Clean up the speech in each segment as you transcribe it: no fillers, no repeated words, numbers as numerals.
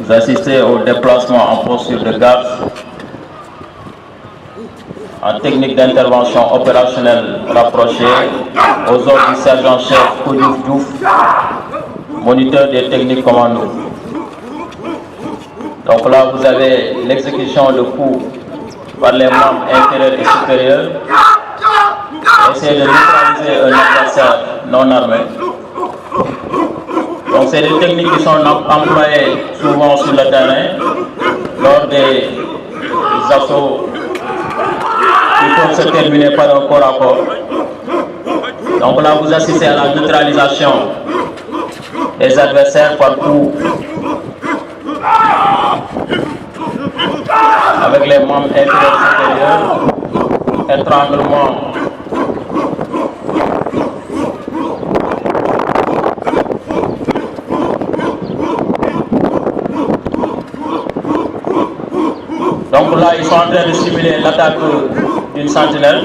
Vous assistez au déplacement en posture de garde, en technique d'intervention opérationnelle rapprochée, aux ordres du sergent-chef Koudiouf Diouf, moniteur des techniques commando. Donc là, vous avez l'exécution de coups par les membres inférieurs et supérieurs. Essayez de neutraliser un adversaire non armé. Donc c'est des techniques qui sont employées souvent sur le terrain lors des assauts qui peuvent se terminer par un corps à corps. Donc là vous assistez à la neutralisation des adversaires par coup avec les membres inférieurs supérieurs, étranglement. Donc là, ils sont en train de simuler l'attaque d'une sentinelle.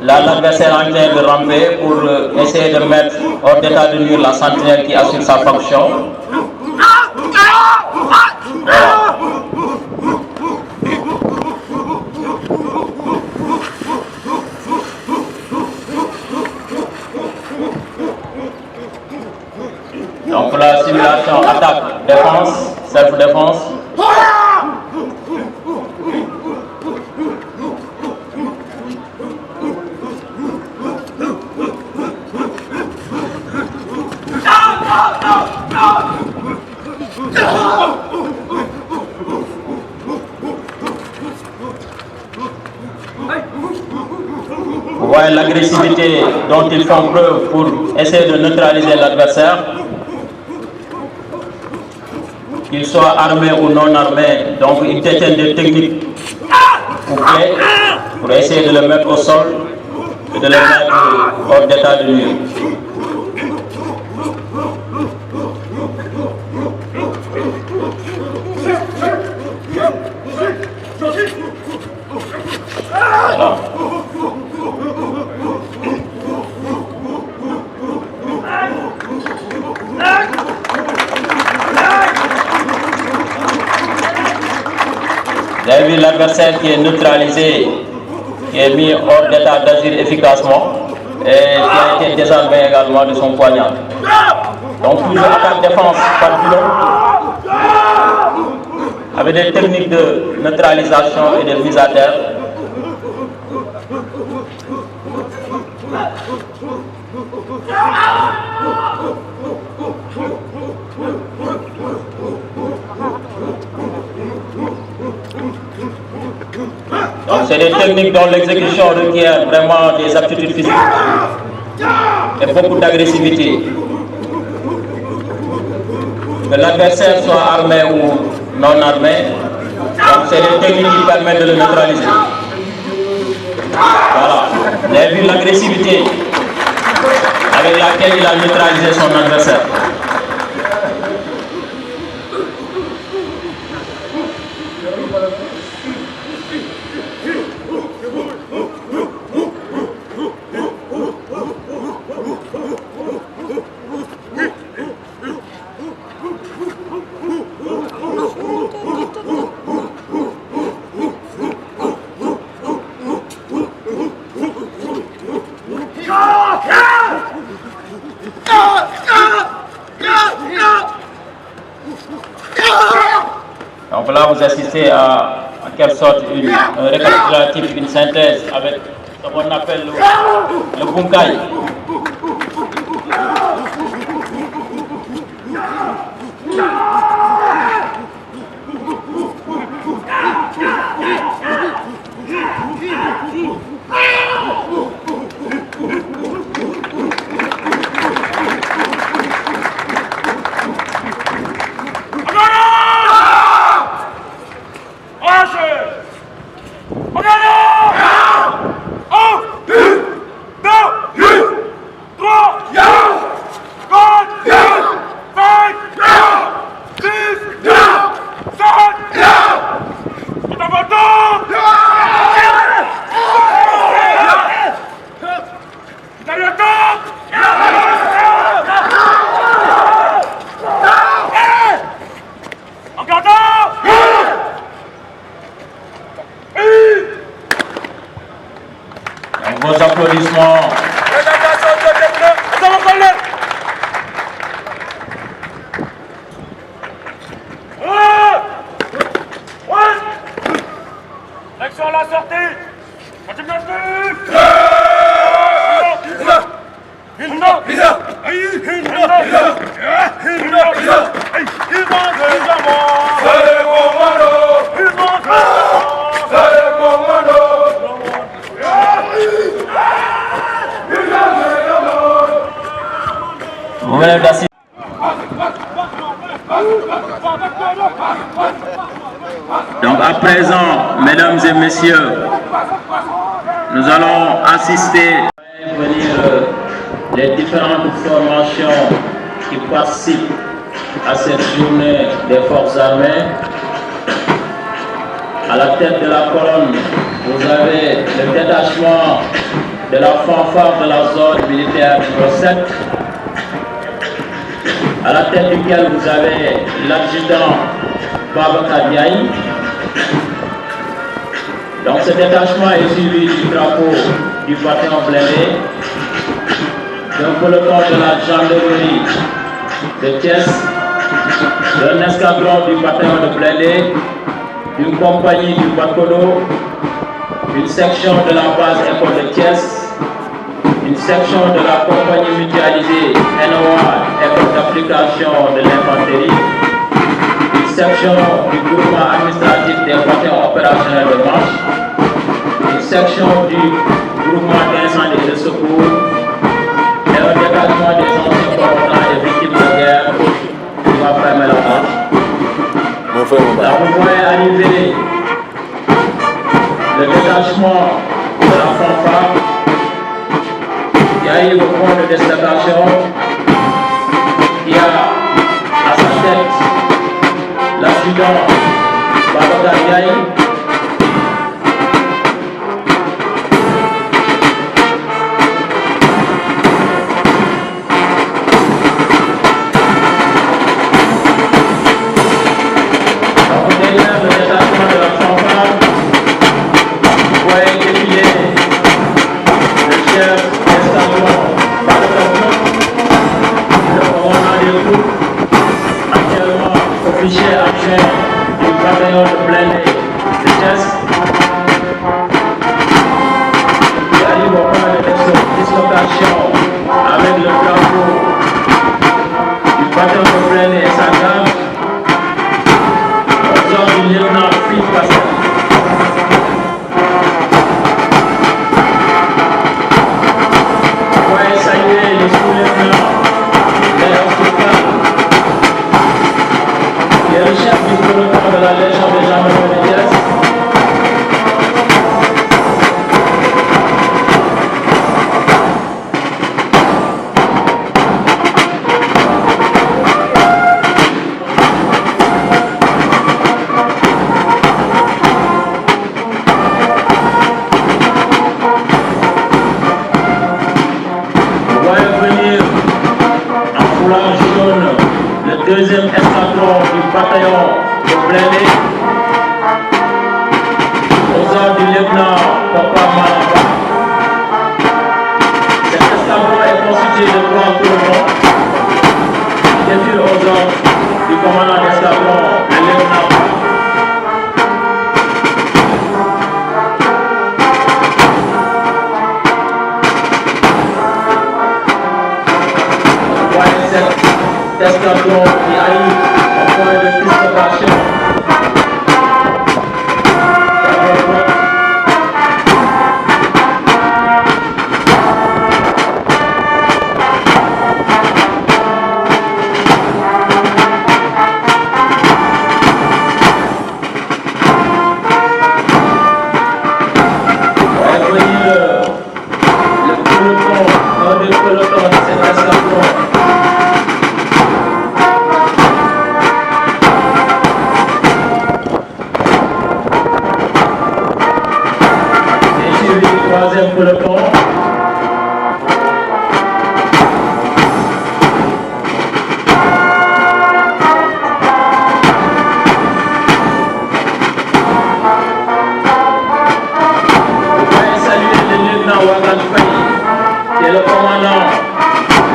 Là, l'adversaire est en train de ramper pour essayer de mettre hors d'état de nuire la sentinelle qui assure sa fonction. Voilà. Donc la simulation attaque-défense, self-défense. Vous voyez l'agressivité dont ils font preuve pour essayer de neutraliser l'adversaire. Qu'ils soient armés ou non armés, donc ils détiennent des techniques pour essayer de le mettre au sol et de le mettre hors d'état de nuire. Voilà. Vous avez vu l'adversaire qui est neutralisé, qui est mis hors d'état d'agir efficacement et qui a été désarmé également de son poignard. Donc toujours attaque-défense par pilon, avec des techniques de neutralisation et de mise à terre. Donc c'est des techniques dont l'exécution requiert vraiment des aptitudes physiques et beaucoup d'agressivité. Que l'adversaire soit armé ou non armé, donc c'est des techniques qui permettent de le neutraliser. Voilà, vous avez vu l'agressivité avec laquelle il a neutralisé son adversaire. Donc là, vous assistez à en quelque sorte un récapitulatif, une synthèse avec ce qu'on appelle le bunkai. Vos applaudissements. Action à la sortie. Vous venez d'assister. Donc à présent, mesdames et messieurs, nous allons assister à venir les différentes formations qui participent à cette journée des forces armées. À la tête de la colonne, vous avez le détachement de la fanfare de la zone militaire numéro 7. À la tête duquel vous avez l'adjudant Babacar Diaye. Donc ce détachement est suivi du drapeau du bataillon blindé, d'un peloton de la gendarmerie de Thiès, d'un escadron du bataillon de blindé, d'une compagnie du Bakodo, d'une section de la base école de Thiès, une section de la compagnie mutualisée NOA, école d'application de l'infanterie, une section du groupement administratif des bataillons opérationnels de marche, une section du groupement d'incendie et de secours, et un détachement des anciens combattants et victimes de guerre qui va fermer la marche. Là, vous voyez arriver le détachement de la fanfare qui arrive au point de destactation, qui a à sa tête l'adjudant Babacar Diaye. Derrière le détachement de la fanfare, vous voyez défiler le chef d'escadron le commandant des troupes, actuellement officier adjoint du bataillon de blindé de Thiès, qui arrive au point de dislocation avec le drapeau du bataillon de blindé et sa gamme, aux ordres du lieutenant Philippe Pascal. Saluer le sous-lieutenant Léon Soukal, qui est le chef du peloton de la Légion des gendarmes de Thiès. troisième peloton. Qui est le commandant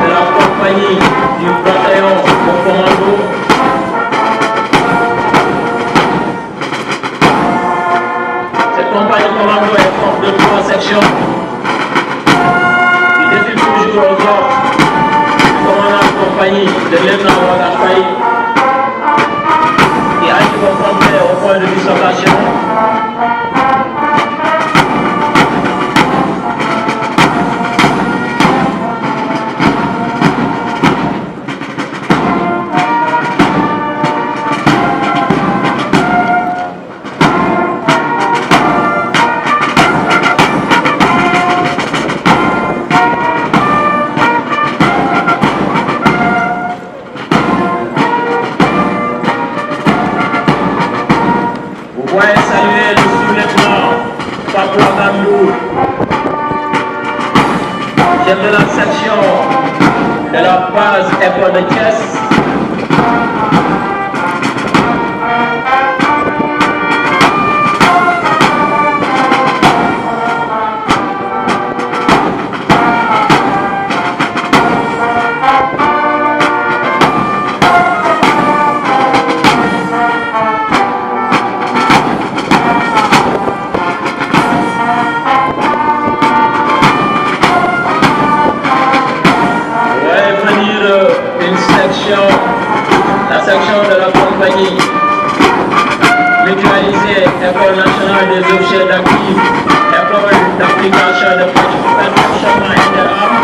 de la compagnie du bataillon de commando. Cette compagnie de commando est forte de 3 sections. Il défile toujours aux ordres du commandant de compagnie de lieutenant Ouagan Faye, qui arrive au complet au point de dislocation. Saluer le sous-lieutenant Papua Gandou, chef de la section de la base école de Thiès. La section de la compagnie mutualisée École nationale des officiers d'actifs, École d'application de perfectionnement interarmes,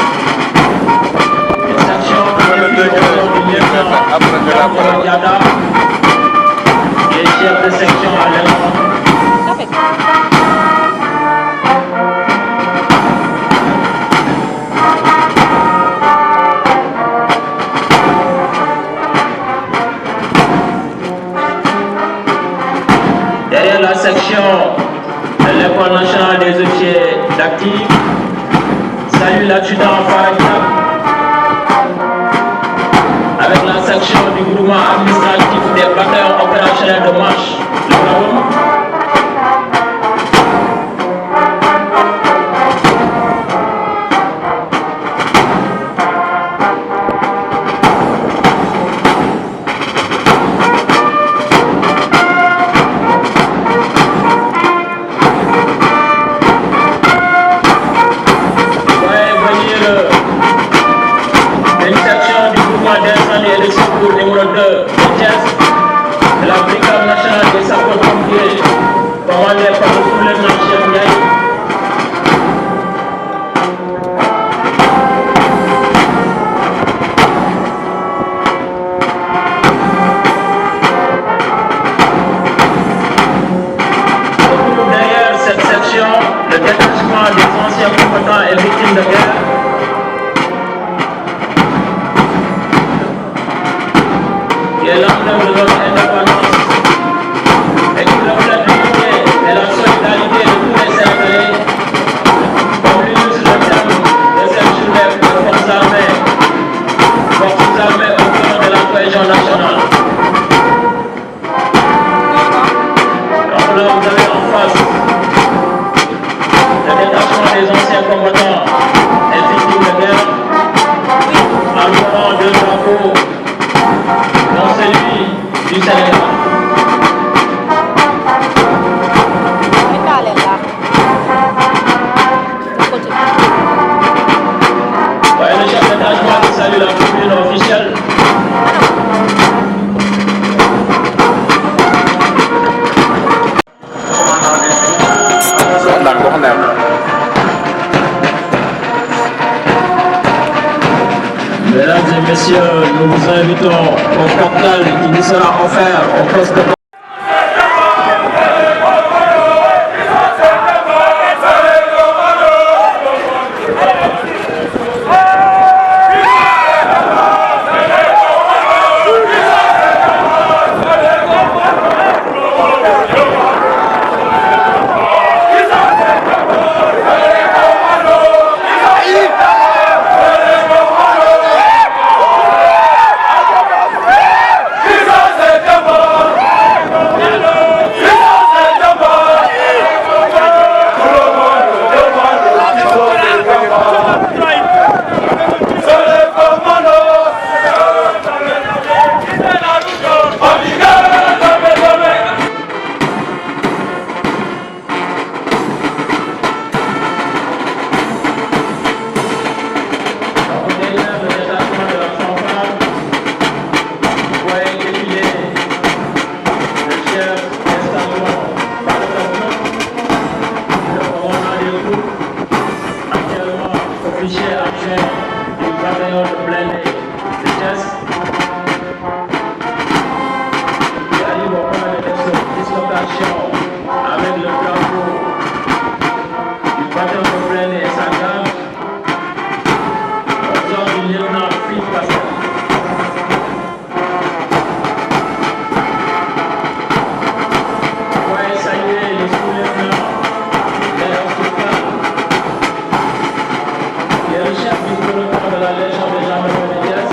une section de du lieutenant Diada, qui est chef de section à l'élément. Derrière la section de l'École nationale des officiers d'actifs, salut l'adjudant Faradia, avec la section du groupement administratif des bataillons opérationnels de marche, le Bravo. Et le secours numéro 2 de Thiès, de la brigade nationale des sapeurs-pompiers, commandée par le sous-lieutenant Cheikh Ndiaye. Derrière cette section, le détachement des anciens combattants et victimes de guerre. Qui est l'emblème de notre indépendance et qui reflète l'unité et la solidarité de tous les Sénégalais, comme l'illustre le thème de cette journée de forces armées au cœur de la cohésion nationale. Donc là, vous avez en face le détachement des anciens combattants et victimes de guerre, arborant 2 drapeaux, dont celui du Sénégal. Voyez le chef de détachement qui salue la tribune officielle. Mesdames et messieurs, nous vous invitons au cocktail qui nous sera offert au poste de avec le drapeau du bataillon de Plaine et sa garde, aux ordres du lieutenant Philippe Pascal. Veuillez saluer le sous-lieutenant Léon Soukal, qui est le chef du peloton de la Légion des gendarmes de Thiès.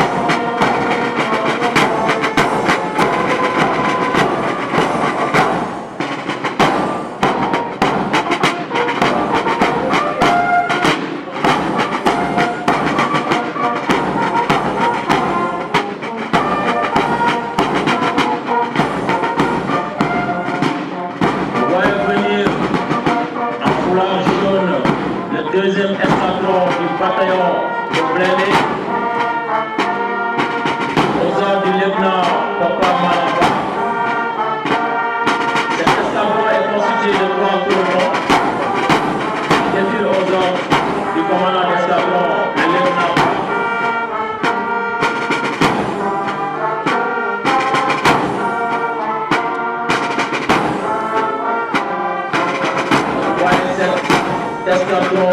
Deuxième escadron du bataillon de Blindé, aux ordres du lieutenant Papa Malamba. Cet escadron est constitué de 3 pelotons, qui défilent aux ordres du commandant d'escadron, le lieutenant Papa. Voyez cet escadron